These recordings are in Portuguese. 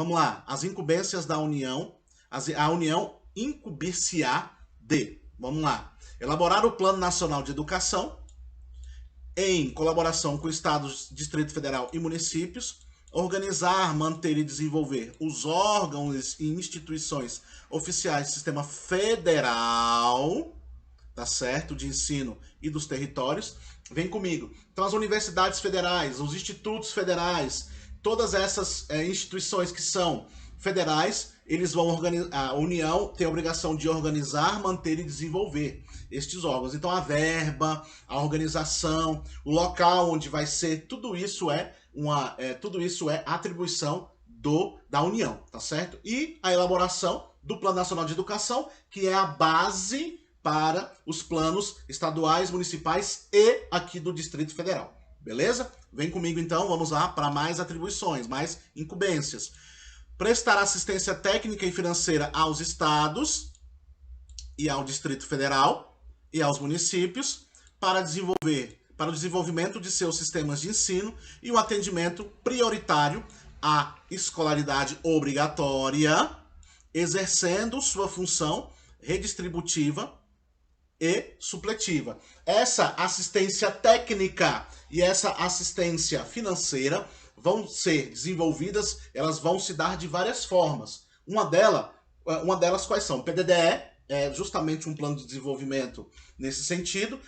Vamos lá, as incumbências da União, a União incumbir-se-á de, vamos lá, elaborar o Plano Nacional de Educação, em colaboração com Estados, Distrito Federal e municípios, organizar, manter e desenvolver os órgãos e instituições oficiais do sistema federal, tá certo, de ensino e dos territórios. Vem comigo. Então, as universidades federais, os institutos federais, todas essas instituições que são federais, eles vão organizar, a União tem a obrigação de organizar, manter e desenvolver estes órgãos. Então, a verba, a organização, o local onde vai ser, tudo isso é atribuição da União, tá certo? E a elaboração do Plano Nacional de Educação, que é a base para os planos estaduais, municipais e aqui do Distrito Federal. Beleza? Vem comigo então, vamos lá para mais atribuições, mais incumbências. Prestar assistência técnica e financeira aos estados e ao Distrito Federal e aos municípios para o desenvolvimento de seus sistemas de ensino e o atendimento prioritário à escolaridade obrigatória, exercendo sua função redistributiva e supletiva. Essa assistência técnica e essa assistência financeira vão ser desenvolvidas, elas vão se dar de várias formas. Uma delas quais são? O PDDE é justamente um plano de desenvolvimento nesse sentido.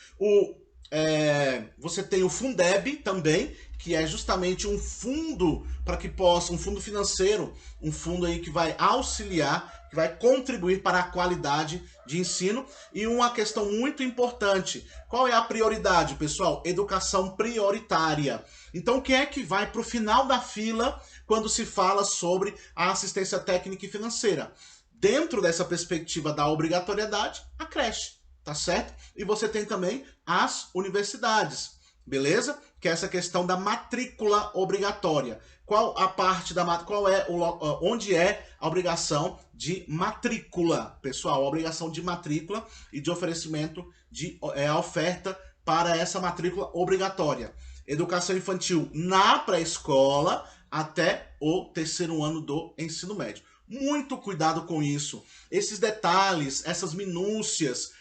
Você tem o Fundeb também, que é justamente um fundo para que possa, um fundo financeiro, um fundo aí que vai auxiliar, que vai contribuir para a qualidade de ensino. E uma questão muito importante, qual é a prioridade, pessoal? Educação prioritária. Então, quem é que vai para o final da fila quando se fala sobre a assistência técnica e financeira? Dentro dessa perspectiva da obrigatoriedade, a creche, tá certo? E você tem também as universidades, beleza? Que é essa questão da matrícula obrigatória. Qual a parte da matrícula? Onde é a obrigação de matrícula, pessoal? A obrigação de matrícula e de oferecimento de oferta para essa matrícula obrigatória. Educação infantil na pré-escola até o 3º ano do ensino médio. Muito cuidado com isso. Esses detalhes, essas minúcias,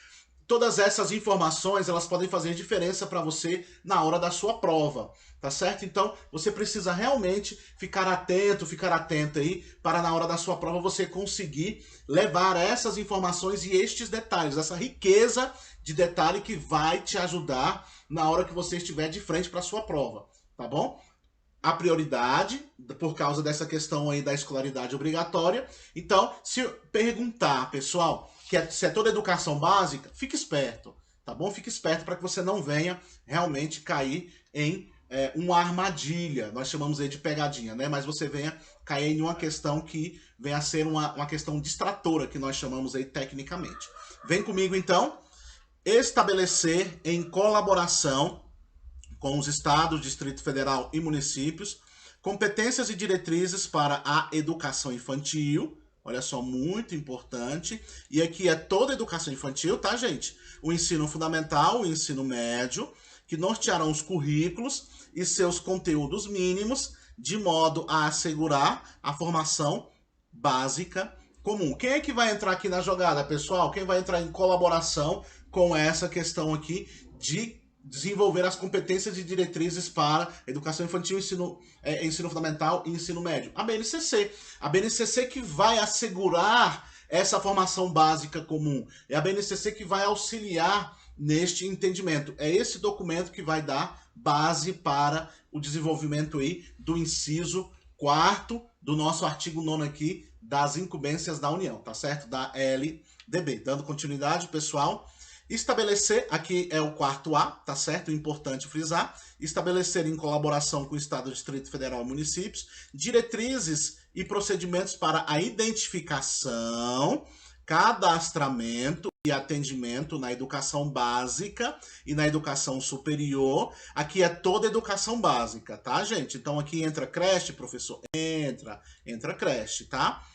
todas essas informações, elas podem fazer diferença para você na hora da sua prova, tá certo? Então, você precisa realmente ficar atento, ficar atenta aí, para na hora da sua prova você conseguir levar essas informações e estes detalhes, essa riqueza de detalhe que vai te ajudar na hora que você estiver de frente para a sua prova, tá bom? A prioridade, por causa dessa questão aí da escolaridade obrigatória. Então, se perguntar, pessoal, se é toda educação básica, fique esperto, tá bom? Fique esperto para que você não venha realmente cair em uma armadilha. Nós chamamos aí de pegadinha, né? Mas você venha cair em uma questão que venha a ser uma questão distratora, que nós chamamos aí tecnicamente. Vem comigo, então. Estabelecer em colaboração com os estados, Distrito Federal e municípios, competências e diretrizes para a educação infantil. Olha só, muito importante. E aqui é toda a educação infantil, tá, gente? O ensino fundamental, o ensino médio, que nortearão os currículos e seus conteúdos mínimos, de modo a assegurar a formação básica comum. Quem é que vai entrar aqui na jogada, pessoal? Quem vai entrar em colaboração com essa questão aqui de desenvolver as competências e diretrizes para educação infantil, ensino fundamental e ensino médio? A BNCC. A BNCC que vai assegurar essa formação básica comum. É a BNCC que vai auxiliar neste entendimento. É esse documento que vai dar base para o desenvolvimento aí do inciso 4º do nosso artigo 9º aqui das incumbências da União, tá certo? Da LDB. Dando continuidade, pessoal. Estabelecer, aqui é o 4A, tá certo? Importante frisar. Estabelecer em colaboração com o Estado, Distrito Federal e municípios, diretrizes e procedimentos para a identificação, cadastramento e atendimento na educação básica e na educação superior. Aqui é toda educação básica, tá, gente? Então aqui entra creche, professor? Entra creche, tá?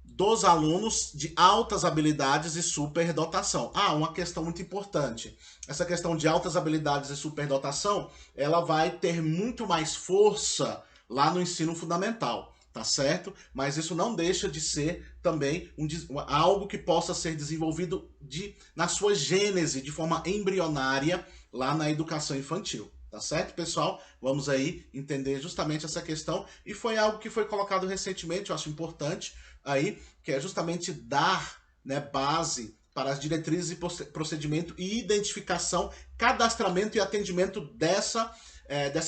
Dos alunos de altas habilidades e superdotação. Uma questão muito importante. Essa questão de altas habilidades e superdotação, ela vai ter muito mais força lá no ensino fundamental, tá certo? Mas isso não deixa de ser também algo que possa ser desenvolvido na sua gênese, de forma embrionária, lá na educação infantil. Tá certo, pessoal? Vamos aí entender justamente essa questão. E foi algo que foi colocado recentemente, eu acho importante, aí, que é justamente dar, né, base para as diretrizes e procedimento e identificação, cadastramento e atendimento dessa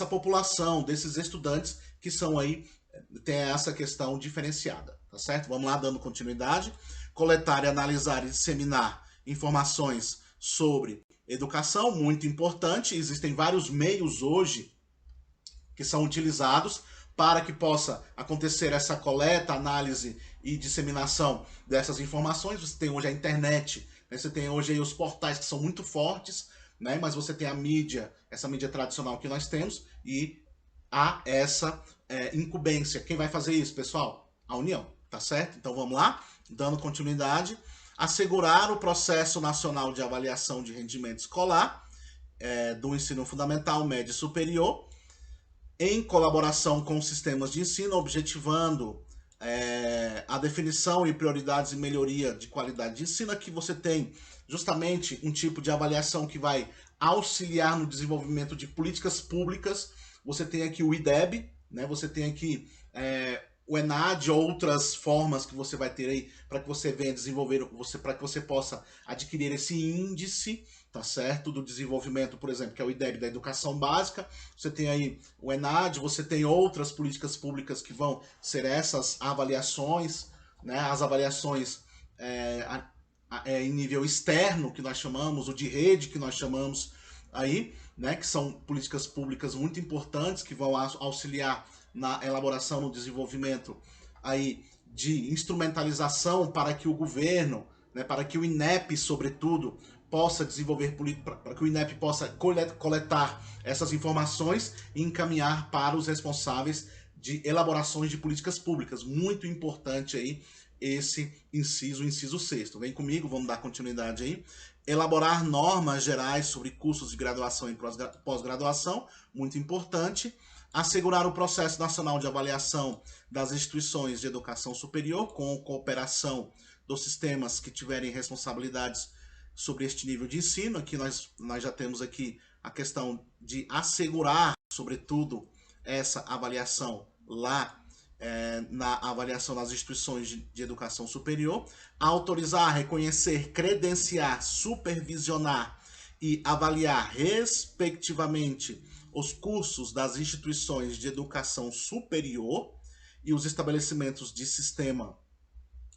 população, desses estudantes que são aí, tem essa questão diferenciada, tá certo? Vamos lá, dando continuidade. Coletar, analisar e disseminar informações sobre educação, muito importante. Existem vários meios hoje que são utilizados para que possa acontecer essa coleta, análise e disseminação dessas informações. Você tem hoje a internet, né? Você tem hoje aí os portais que são muito fortes, né? Mas você tem a mídia, essa mídia tradicional que nós temos, e há essa incumbência. Quem vai fazer isso, pessoal? A União, tá certo? Então vamos lá, dando continuidade. Assegurar o processo nacional de avaliação de rendimento escolar do ensino fundamental, médio e superior, em colaboração com os sistemas de ensino, objetivando a definição e prioridades e melhoria de qualidade de ensino. Aqui você tem justamente um tipo de avaliação que vai auxiliar no desenvolvimento de políticas públicas. Você tem aqui o IDEB, né? Você tem aqui o ENAD, outras formas que você vai ter aí para que você venha desenvolver, para que você possa adquirir esse índice, tá certo? Do desenvolvimento, por exemplo, que é o IDEB da educação básica. Você tem aí o ENAD, você tem outras políticas públicas que vão ser essas avaliações, né? As avaliações em nível externo, que nós chamamos, o de rede, que nós chamamos aí, né? Que são políticas públicas muito importantes, que vão auxiliar na elaboração, no desenvolvimento aí de instrumentalização para que o governo, né, para que o INEP, sobretudo, possa desenvolver para que o INEP possa coletar essas informações e encaminhar para os responsáveis de elaborações de políticas públicas. Muito importante aí esse inciso, o inciso 6º. Vem comigo, vamos dar continuidade aí. Elaborar normas gerais sobre cursos de graduação e pós-graduação, muito importante. Assegurar o processo nacional de avaliação das instituições de educação superior, com cooperação dos sistemas que tiverem responsabilidades sobre este nível de ensino. Aqui nós já temos aqui a questão de assegurar, sobretudo, essa avaliação lá na avaliação das instituições de educação superior. Autorizar, reconhecer, credenciar, supervisionar e avaliar, respectivamente, os cursos das instituições de educação superior e os estabelecimentos de sistema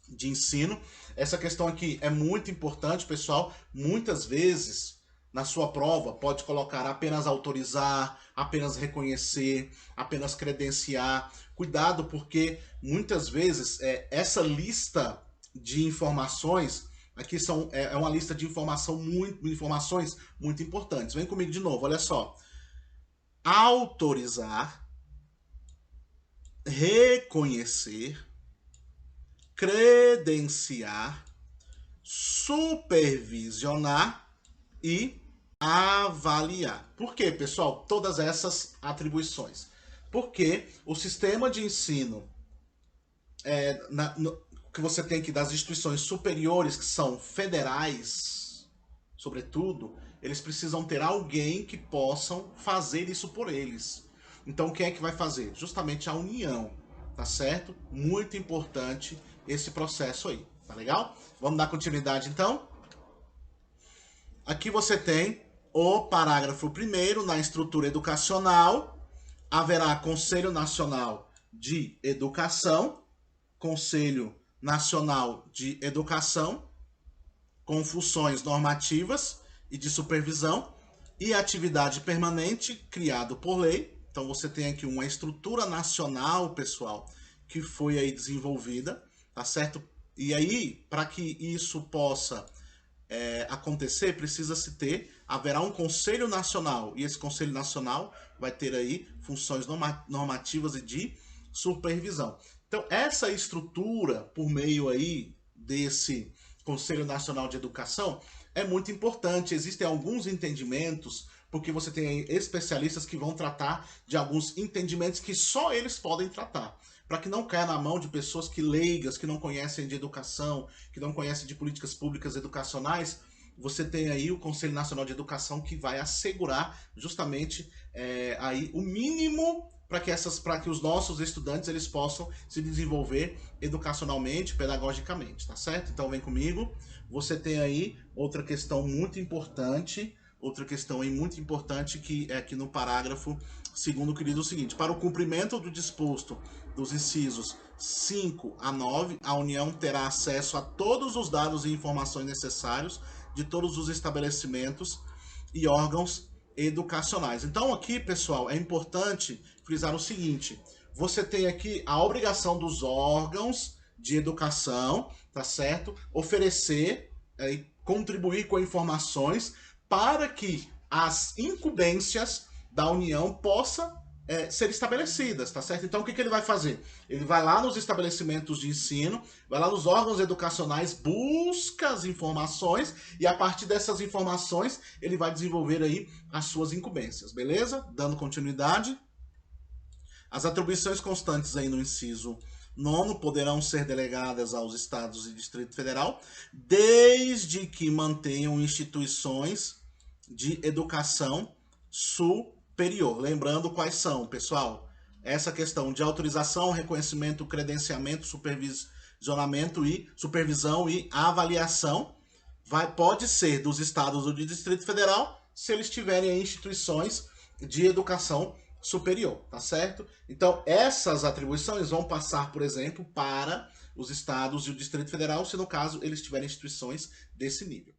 de ensino. Essa questão aqui é muito importante, pessoal. Muitas vezes, na sua prova, pode colocar apenas autorizar, apenas reconhecer, apenas credenciar. Cuidado, porque muitas vezes essa lista de informações aqui é uma lista de informações muito importantes. Vem comigo de novo, olha só. Autorizar, reconhecer, credenciar, supervisionar e avaliar. Por quê, pessoal? Todas essas atribuições. Porque o sistema de ensino que você tem aqui das instituições superiores, que são federais, sobretudo, eles precisam ter alguém que possam fazer isso por eles. Então, quem é que vai fazer? Justamente a União, tá certo? Muito importante esse processo aí, tá legal? Vamos dar continuidade, então? Aqui você tem o parágrafo 1º, na estrutura educacional, haverá Conselho Nacional de Educação, Conselho Nacional de Educação, com funções normativas e de supervisão, e atividade permanente, criado por lei. Então você tem aqui uma estrutura nacional, pessoal, que foi aí desenvolvida, tá certo? E aí, para que isso possa acontecer, haverá um Conselho Nacional, e esse Conselho Nacional vai ter aí funções normativas e de supervisão. Então, essa estrutura, por meio aí desse Conselho Nacional de Educação, é muito importante. Existem alguns entendimentos, porque você tem especialistas que vão tratar de alguns entendimentos que só eles podem tratar. para que não caia na mão de pessoas leigas, que não conhecem de educação, que não conhecem de políticas públicas educacionais. Você tem aí o Conselho Nacional de Educação, que vai assegurar justamente aí o mínimo para que os nossos estudantes eles possam se desenvolver educacionalmente, pedagogicamente, tá certo? Então vem comigo. Você tem aí outra questão muito importante, que é aqui no parágrafo 2º, que diz o seguinte: para o cumprimento do disposto dos incisos 5 a 9, a União terá acesso a todos os dados e informações necessários de todos os estabelecimentos e órgãos educacionais. Então aqui, pessoal, é importante frisar o seguinte: você tem aqui a obrigação dos órgãos de educação, tá certo? Oferecer e contribuir com informações para que as incumbências da União possam ser estabelecidas, tá certo? Então o que ele vai fazer? Ele vai lá nos estabelecimentos de ensino, vai lá nos órgãos educacionais, busca as informações e a partir dessas informações ele vai desenvolver aí as suas incumbências, beleza? Dando continuidade. As atribuições constantes aí no inciso 9 poderão ser delegadas aos Estados e Distrito Federal, desde que mantenham instituições de educação superior. Lembrando quais são, pessoal? Essa questão de autorização, reconhecimento, credenciamento, supervisão e avaliação pode ser dos Estados ou do Distrito Federal, se eles tiverem instituições de educação superior, tá certo? Então, essas atribuições vão passar, por exemplo, para os estados e o Distrito Federal, se no caso eles tiverem instituições desse nível.